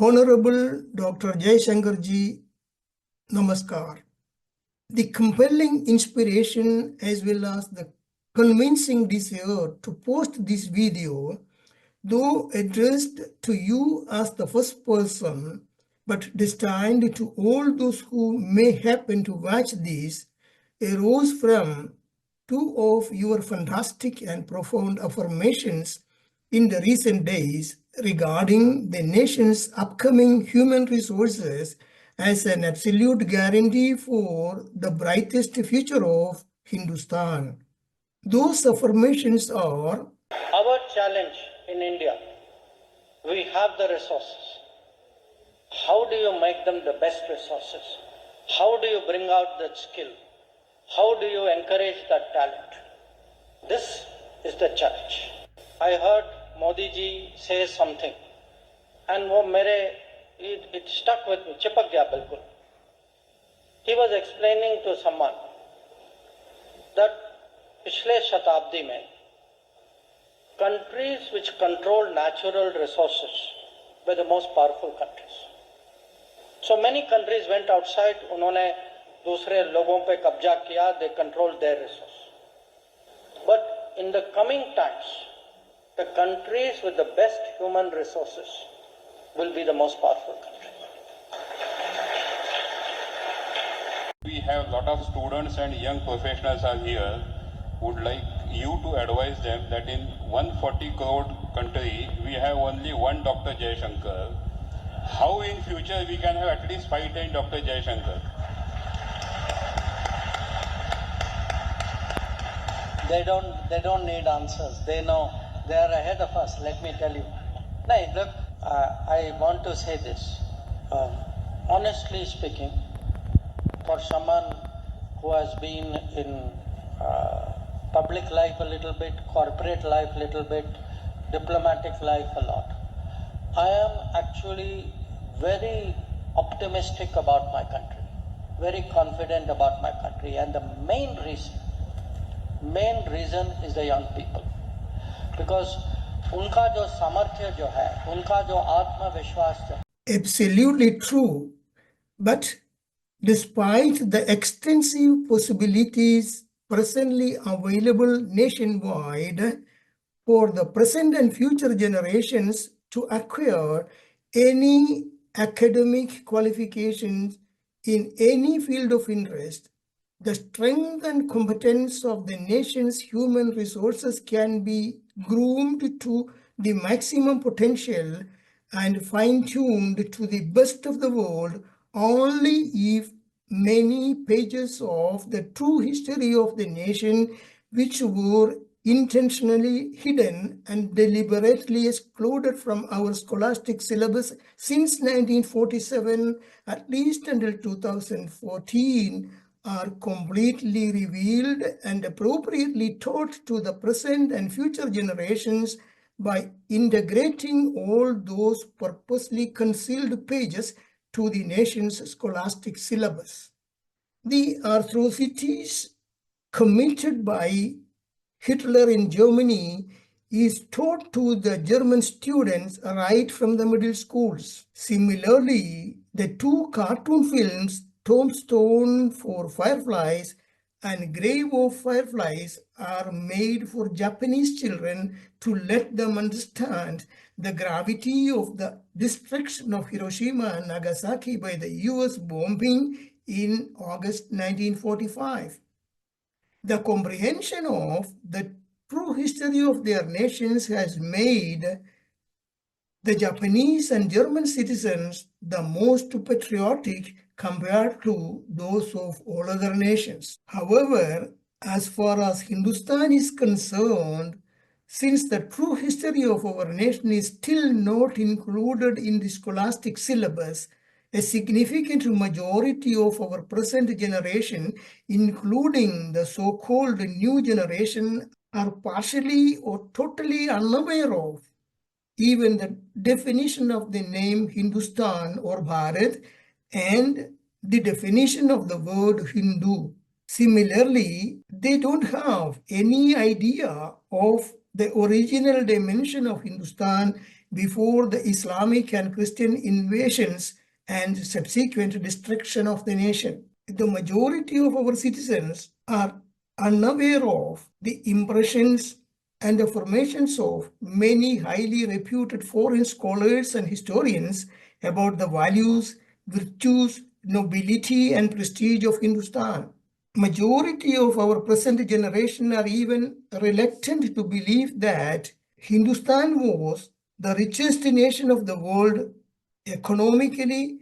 Honorable Dr. Jaishankar ji, Namaskar. The compelling inspiration as well as the convincing desire to post this video, though addressed to you as the first person, but destined to all those who may happen to watch this, arose from two of your fantastic and profound affirmations in the recent days regarding the nation's upcoming human resources as an absolute guarantee for the brightest future of Hindustan. Those affirmations are: our challenge in India, we have the resources. How do you make them the best resources? How do you bring out that skill? How do you encourage that talent? This is the challenge. I heard Modi ji say something and it stuck with me, chipak gaya bilkul. He was explaining to someone that पिछले शताब्दी में countries which control natural resources were the most powerful countries. So many countries went outside, उन्होंने दूसरे लोगों पे कब्जा किया, they controlled their resources. But in the coming times, the countries with the best human resources will be the most powerful countries. We have a lot of students and young professionals are here. Would like you to advise them that in 140 crore country, we have only one Dr. Jaishankar. How in future we can have at least 5-10 Dr. Jaishankar? They don't need answers. They know they are ahead of us. Let me tell you. No, look, I want to say this. Honestly speaking, for someone who has been in public life a little bit, corporate life a little bit, diplomatic life a lot, I am actually very optimistic about my country, very confident about my country, and the main reason is the young people, because उनका जो सामर्थ्य जो है, उनका जो आत्मविश्वास जो absolutely true, but despite the extensive possibilities presently available nationwide for the present and future generations to acquire any academic qualifications in any field of interest, the strength and competence of the nation's human resources can be groomed to the maximum potential and fine-tuned to the best of the world only if many pages of the true history of the nation, which were intentionally hidden and deliberately excluded from our scholastic syllabus since 1947, at least until 2014, are completely revealed and appropriately taught to the present and future generations by integrating all those purposely concealed pages to the nation's scholastic syllabus. The atrocities committed by Hitler in Germany is taught to the German students right from the middle schools. Similarly, the two cartoon films, Tombstone for Fireflies and Grave of Fireflies, are made for Japanese children to let them understand the gravity of the destruction of Hiroshima and Nagasaki by the US bombing in August 1945. The comprehension of the true history of their nations has made the Japanese and German citizens the most patriotic compared to those of all other nations. However, as far as Hindustan is concerned, since the true history of our nation is still not included in the scholastic syllabus, a significant majority of our present generation, including the so-called new generation, are partially or totally unaware of even the definition of the name Hindustan or Bharat and the definition of the word Hindu. Similarly, they don't have any idea of the original dimension of Hindustan before the Islamic and Christian invasions and subsequent destruction of the nation. The majority of our citizens are unaware of the impressions and affirmations of many highly reputed foreign scholars and historians about the values, virtues, nobility, and prestige of Hindustan. Majority of our present generation are even reluctant to believe that Hindustan was the richest nation of the world economically,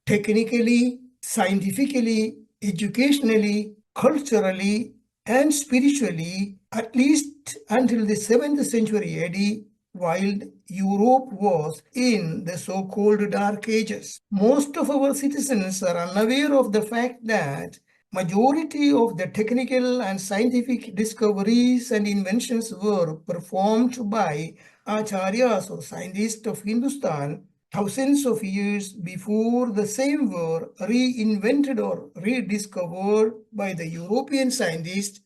technically, scientifically, educationally, culturally, and spiritually, at least until the 7th century AD, while Europe was in the so-called Dark Ages. Most of our citizens are unaware of the fact that majority of the technical and scientific discoveries and inventions were performed by acharyas or scientists of Hindustan thousands of years before the same were reinvented or rediscovered by the European scientists,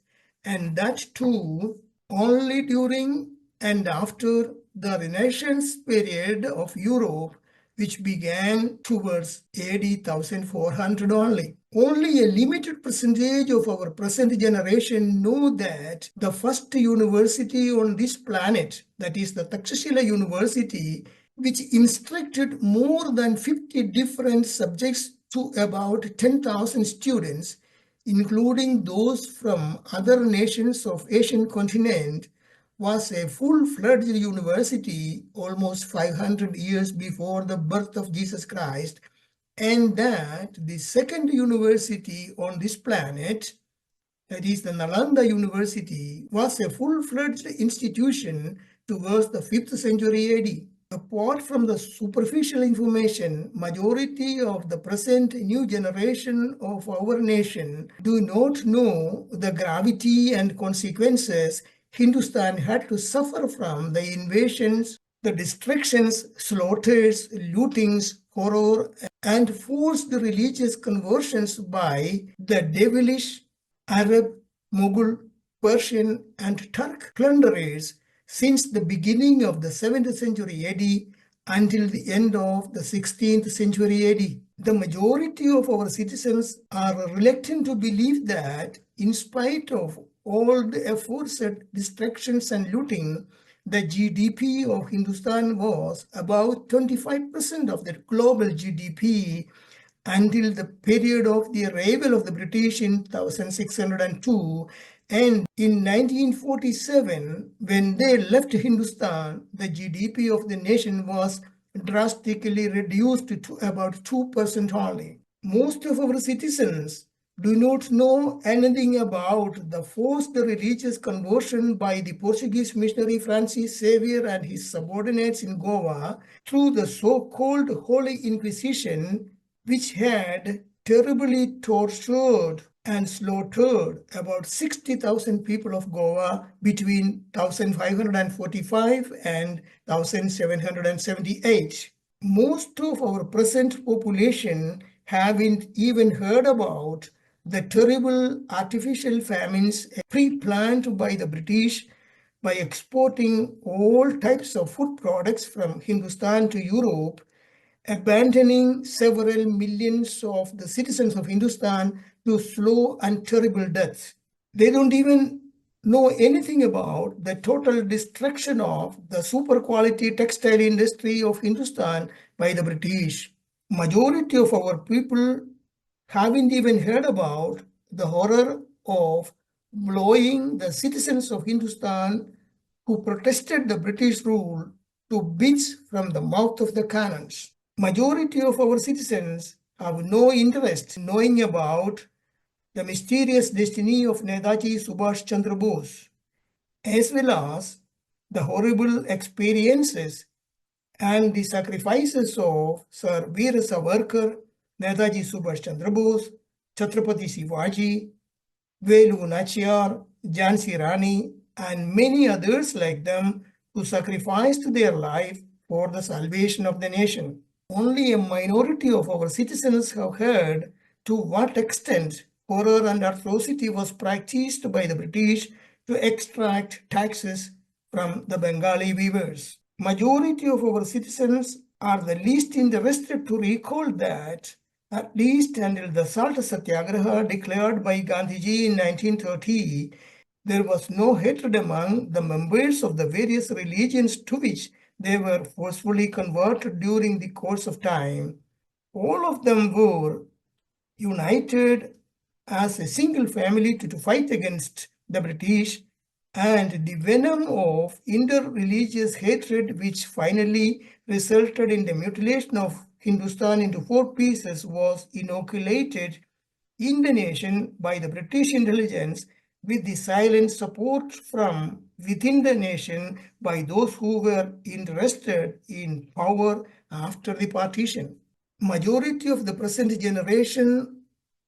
and that too only during and after the Renaissance period of Europe, which began towards AD 1400 only. Only a limited percentage of our present generation know that the first university on this planet, that is the Takshashila University, which instructed more than 50 different subjects to about 10,000 students, including those from other nations of Asian continent, was a full-fledged university almost 500 years before the birth of Jesus Christ, and that the second university on this planet, that is the Nalanda University, was a full-fledged institution towards the 5th century AD. Apart from the superficial information, majority of the present new generation of our nation do not know the gravity and consequences Hindustan had to suffer from the invasions, the destructions, slaughters, lootings, horror, and forced religious conversions by the devilish Arab, Mughal, Persian, and Turk plunderers since the beginning of the 7th century AD until the end of the 16th century AD. The majority of our citizens are reluctant to believe that, in spite of all the aforesaid destructions and looting, the GDP of Hindustan was about 25% of the global GDP until the period of the arrival of the British in 1602, and in 1947, when they left Hindustan, the GDP of the nation was drastically reduced to about 2% only. Most of our citizens do not know anything about the forced religious conversion by the Portuguese missionary Francis Xavier and his subordinates in Goa through the so-called Holy Inquisition, which had terribly tortured and slaughtered about 60,000 people of Goa between 1545 and 1778. Most of our present population haven't even heard about the terrible artificial famines pre-planned by the British by exporting all types of food products from Hindustan to Europe, abandoning several millions of the citizens of Hindustan to slow and terrible deaths. They don't even know anything about the total destruction of the super quality textile industry of Hindustan by the British. Majority of our people haven't even heard about the horror of blowing the citizens of Hindustan who protested the British rule to bits from the mouth of the cannons. Majority of our citizens have no interest in knowing about the mysterious destiny of Netaji Subhash Chandra Bose, as well as the horrible experiences and the sacrifices of Sir Veer Savarkar, Netaji Subhash Chandra Bose, Chhatrapati Shivaji, Velu Nachiyar, Jhansi Rani, and many others like them who sacrificed their life for the salvation of the nation. Only a minority of our citizens have heard to what extent horror and atrocity was practiced by the British to extract taxes from the Bengali weavers. Majority of our citizens are the least interested to recall that, at least until the Salt Satyagraha declared by Gandhiji in 1930, there was no hatred among the members of the various religions to which they were forcefully converted during the course of time. All of them were united as a single family to fight against the British, and the venom of inter-religious hatred which finally resulted in the mutilation of Hindustan into 4 pieces was inoculated in the nation by the British intelligence with the silent support from within the nation by those who were interested in power after the partition. Majority of the present generation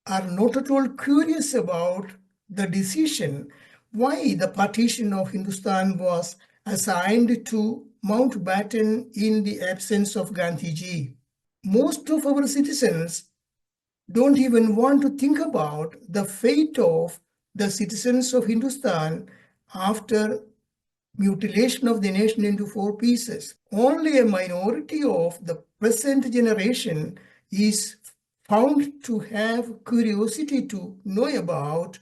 are not at all curious about the decision why the partition of Hindustan was assigned to Mountbatten in the absence of Gandhiji. Most of our citizens don't even want to think about the fate of the citizens of Hindustan after mutilation of the nation into 4 pieces. Only a minority of the present generation is found to have curiosity to know about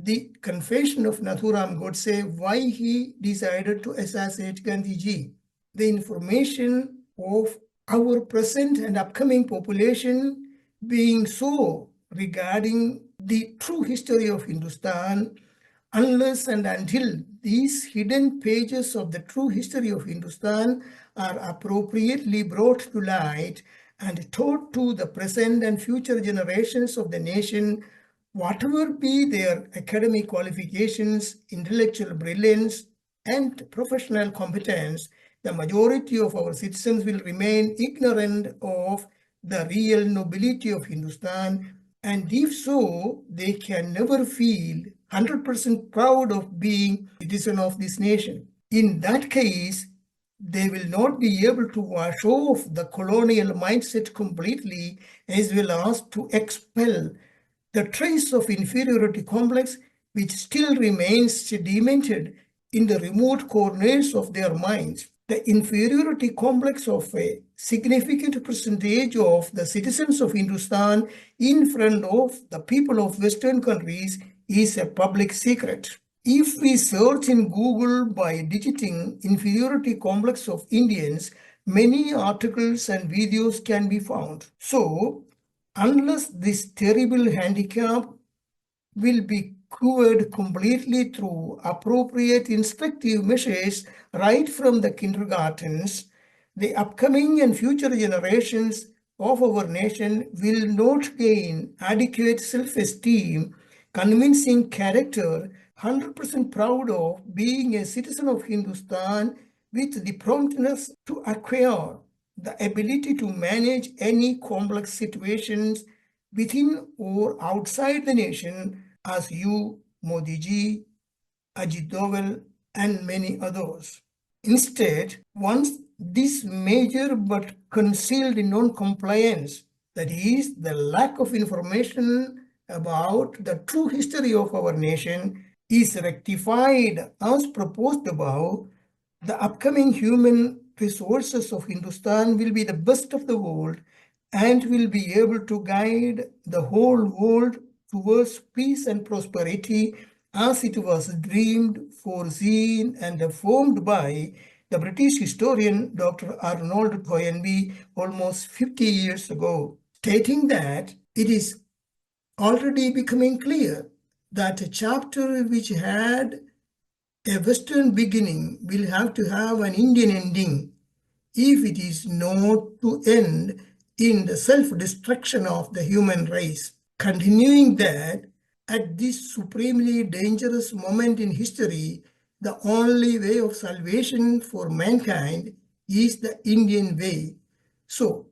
the confession of Nathuram Godse, why he decided to assassinate Gandhiji. The information of our present and upcoming population being so regarding the true history of Hindustan, unless and until these hidden pages of the true history of Hindustan are appropriately brought to light and taught to the present and future generations of the nation, whatever be their academic qualifications, intellectual brilliance, and professional competence, the majority of our citizens will remain ignorant of the real nobility of Hindustan, and if so, they can never feel 100% proud of being citizen of this nation. In that case, they will not be able to wash off the colonial mindset completely, as well as to expel the trace of inferiority complex which still remains sedimented in the remote corners of their minds. The inferiority complex of a significant percentage of the citizens of Hindustan in front of the people of Western countries is a public secret. If we search in Google by digiting inferiority complex of Indians, many articles and videos can be found. So, unless this terrible handicap will be cured completely through appropriate instructive measures right from the kindergartens, the upcoming and future generations of our nation will not gain adequate self-esteem, convincing character, 100% proud of being a citizen of Hindustan with the promptness to acquire the ability to manage any complex situations within or outside the nation, as you, Modi ji, Ajit Doval, and many others. Instead, once this major but concealed non-compliance, that is, the lack of information about the true history of our nation, is rectified as proposed above, the upcoming human resources of Hindustan will be the best of the world and will be able to guide the whole world towards peace and prosperity as it was dreamed, foreseen, and affirmed by the British historian Dr. Arnold Toynbee almost 50 years ago, stating that it is already becoming clear that a chapter which had a Western beginning will have to have an Indian ending if it is not to end in the self-destruction of the human race. Continuing that, at this supremely dangerous moment in history, the only way of salvation for mankind is the Indian way. So,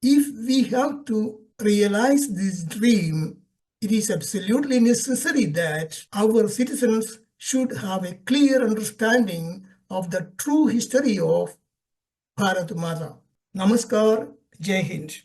if we have to realize this dream, it is absolutely necessary that our citizens should have a clear understanding of the true history of Bharat Mata. Namaskar, Jai Hind.